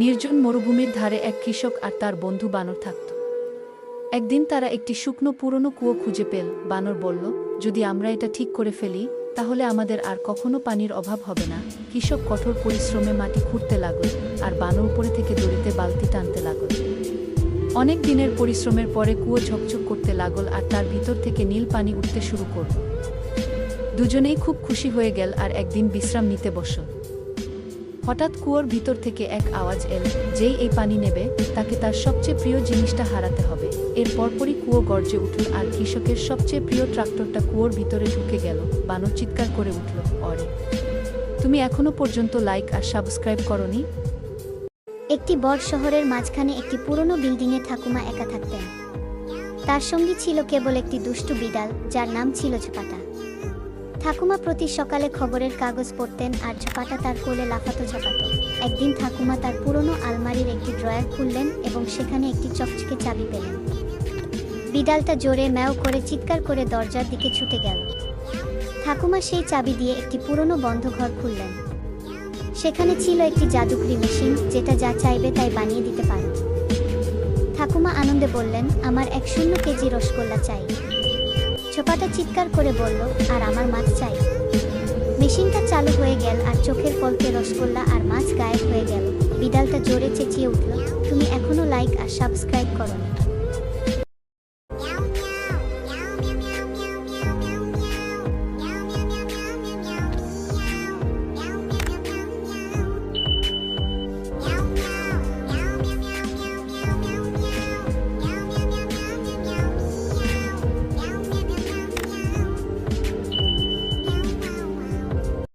নির্জন মরুভূমির ধারে এক কৃষক আর তার বন্ধু বানর থাকত। একদিন তারা একটি শুকনো পুরনো কুয়ো খুঁজে পেল। বানর বলল, যদি আমরা এটা ঠিক করে ফেলি তাহলে আমাদের আর কখনো পানির অভাব হবে না। কৃষক কঠোর পরিশ্রমে মাটি খুঁড়তে লাগল, আর বানর উপরে থেকে দড়িতে বালতি টানতে লাগল। অনেক দিনের পরিশ্রমের পরে কুয়ো ঝকঝক করতে লাগল, আর তার ভিতর থেকে নীল পানি উঠতে শুরু করল। দুজনেই খুব খুশি হয়ে গেল আর একদিন বিশ্রাম নিতে বসল। হঠাৎ কুয়োর ভিতর থেকে এক আওয়াজ এল, যেই এই পানি নেবে তাকে তার সবচেয়ে প্রিয় জিনিসটা হারাতে হবে। এর পরপরই কুয়ো গর্জে উঠল, আর কৃষকের সবচেয়ে প্রিয় ট্রাক্টরটা কুয়োর ভিতরে ঢুকে গেল। বানর চিৎকার করে উঠল, অরে, তুমি এখনো পর্যন্ত লাইক আর সাবস্ক্রাইব করনি? একটি বড় শহরের মাঝখানে একটি পুরনো বিল্ডিংয়ে ঠাকুমা একা থাকতেন। তার সঙ্গী ছিল কেবল একটি দুষ্টু বিড়াল, যার নাম ছিল ঝপাটা। ঠাকুমা প্রতি সকালে খবরের কাগজ পড়তেন আর ঝপাটা তার কোলে লাফাতো ঝপাতো। একদিন ঠাকুমা তার পুরনো আলমারির একটি ড্রয়ার খুললেন এবং সেখানে একটি চকচকে চাবি পেলেন। বিড়ালটা জোরে ম্যাও করে চিৎকার করে দরজার দিকে ছুটে গেল। ঠাকুমা সেই চাবি দিয়ে একটি পুরনো বন্ধ ঘর খুললেন। সেখানে ছিল একটি জাদুকরি মেশিন, যেটা যা চাইবে তাই বানিয়ে দিতে পারে। ঠাকুমা আনন্দে বললেন, আমার 100 কেজি রসগোল্লা চাই। ছোপাটা চিৎকার করে বলল, আর আমার মাছ চাই। মেশিনটা চালু হয়ে গেল, আর চোখের পলকে রসগোল্লা আর মাছ গায়েব হয়ে গেল। বিড়ালটা জোরে চেঁচিয়ে উঠল, তুমি এখনো লাইক আর সাবস্ক্রাইব করোনি?